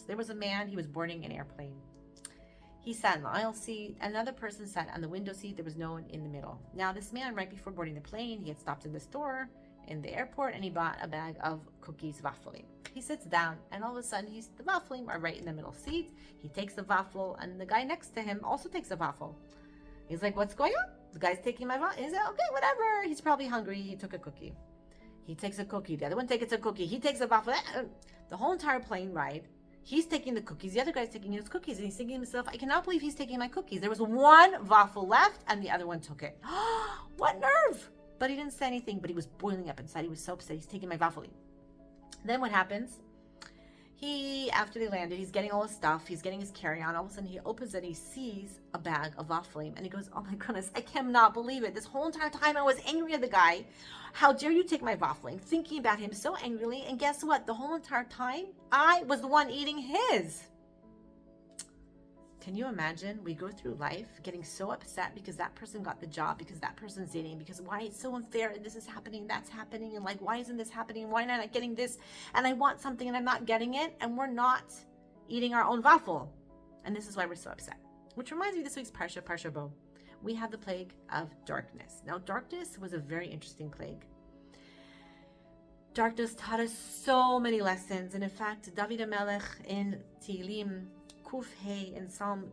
There was a man, he was boarding an airplane. He sat in the aisle seat. Another person sat on the window seat. There was no one in the middle. Now, this man, right before boarding the plane, he had stopped in the store in the airport and he bought a bag of cookies, waffling. He sits down and all of a sudden, the waffling are right in the middle seat. He takes the waffle and the guy next to him also takes a waffle. He's like, what's going on? The guy's taking my waffle. He's like, okay, whatever. He's probably hungry. He took a cookie. He takes a cookie. The other one takes a cookie. He takes a waffle. The whole entire plane ride, he's taking the cookies. The other guy's taking his cookies. And he's thinking to himself, I cannot believe he's taking my cookies. There was one waffle left and the other one took it. What nerve! But he didn't say anything, but he was boiling up inside. He was so upset. He's taking my waffling. Then what happens? After they landed, he's getting all his stuff. He's getting his carry-on. All of a sudden, he opens it. He sees a bag of waffling. And he goes, oh my goodness, I cannot believe it. This whole entire time, I was angry at the guy. How dare you take my waffling? Thinking about him so angrily. And guess what? The whole entire time, I was the one eating his. Can you imagine? We go through life getting so upset because that person got the job, because that person's dating, because why it's so unfair, and this is happening, that's happening, and like, why isn't this happening? Why am I not getting this? And I want something and I'm not getting it, and we're not eating our own waffle. And this is why we're so upset. Which reminds me of this week's Parshat Bo. We have the plague of darkness. Now, darkness was a very interesting plague. Darkness taught us so many lessons. And in fact, David HaMelech in Tehillim, Kuf Hey, in Psalm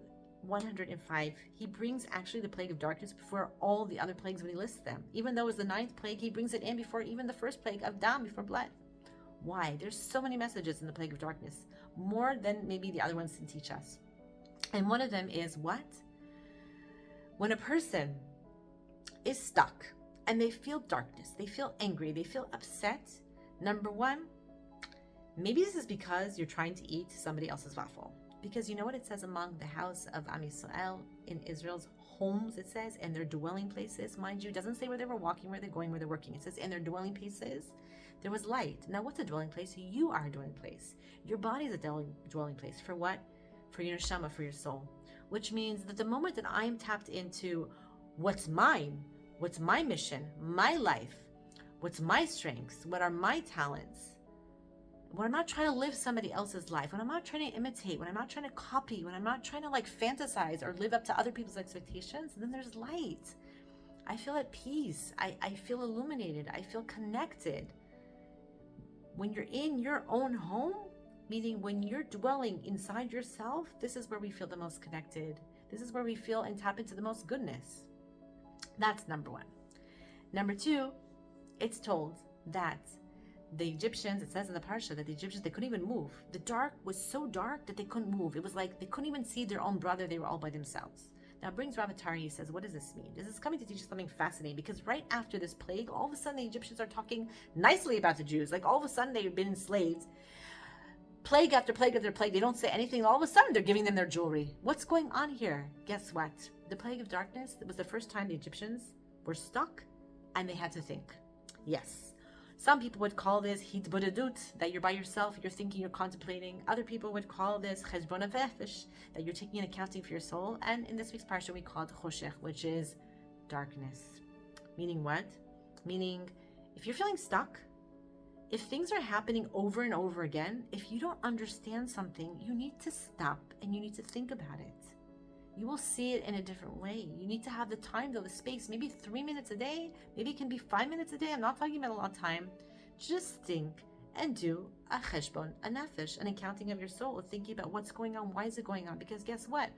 105, he brings actually the plague of darkness before all the other plagues when he lists them. Even though it's the 9th plague, he brings it in before even the first plague of Dam, before blood. Why? There's so many messages in the plague of darkness, more than maybe the other ones can teach us. And one of them is what? When a person is stuck and they feel darkness, they feel angry, they feel upset, number one, maybe this is because you're trying to eat somebody else's waffle. Because you know what it says among the house of Am Yisrael in Israel's homes, it says, and their dwelling places, mind you, it doesn't say where they were walking, where they're going, where they're working. It says in their dwelling places, there was light. Now, what's a dwelling place? You are a dwelling place. Your body is a dwelling place. For what? For your neshama, for your soul. Which means that the moment that I am tapped into what's mine, what's my mission, my life, what's my strengths, what are my talents, when I'm not trying to live somebody else's life, when I'm not trying to imitate, when I'm not trying to copy, when I'm not trying to like fantasize or live up to other people's expectations, then there's light. I feel at peace. I feel illuminated. I feel connected. When you're in your own home, meaning when you're dwelling inside yourself, this is where we feel the most connected. This is where we feel and tap into the most goodness. That's number one. Number two, it's told that the Egyptians, it says in the Parsha that the Egyptians, they couldn't even move. The dark was so dark that they couldn't move. It was like they couldn't even see their own brother. They were all by themselves. Now, brings Rav Atari, he says, what does this mean? This is coming to teach us something fascinating, because right after this plague, all of a sudden the Egyptians are talking nicely about the Jews. Like all of a sudden they've been enslaved. Plague after plague after plague. They don't say anything. All of a sudden they're giving them their jewelry. What's going on here? Guess what? The plague of darkness, it was the first time the Egyptians were stuck and they had to think. Yes. Some people would call this hitbodedut, that you're by yourself, you're thinking, you're contemplating. Other people would call this cheshbon nefesh, that you're taking an accounting for your soul. And in this week's parsha, we call it choshech, which is darkness. Meaning what? Meaning, if you're feeling stuck, if things are happening over and over again, if you don't understand something, you need to stop and you need to think about it. You will see it in a different way. You need to have the time, though, the space, maybe 3 minutes a day, maybe it can be 5 minutes a day. I'm not talking about a lot of time. Just think and do a cheshbon, a nefesh, an accounting of your soul, thinking about what's going on, why is it going on? Because guess what?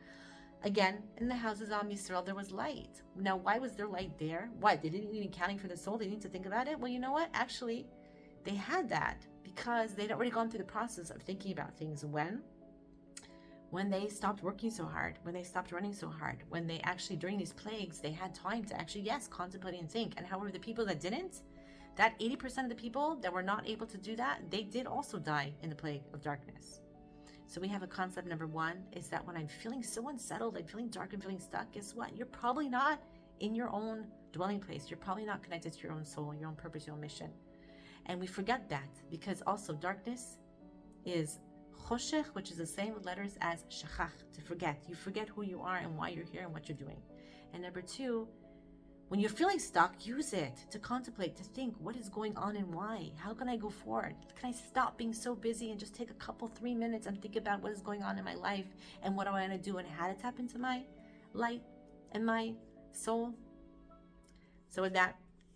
Again, in the houses of Am Yisrael, there was light. Now, why was there light there? Why? They didn't need accounting for the soul. They didn't need to think about it. Well, you know what? Actually, they had that because they'd already gone through the process of thinking about things. When they stopped working so hard, when they stopped running so hard, when they actually, during these plagues, they had time to actually, yes, contemplate and think. And however, the people that didn't, that 80% of the people that were not able to do that, they did also die in the plague of darkness. So we have a concept, number one, is that when I'm feeling so unsettled, I'm feeling dark and feeling stuck, guess what? You're probably not in your own dwelling place. You're probably not connected to your own soul, your own purpose, your own mission. And we forget that because also darkness is choshech, which is the same letters as shachach, to forget. You forget who you are and why you're here and what you're doing. And number two, When you're feeling stuck, use it to contemplate, to think, what is going on and why? How can I go forward? Can I stop being so busy and just take a couple, 3 minutes and think about what is going on in my life and what do I want to do and how to tap into my light and my soul? So with that,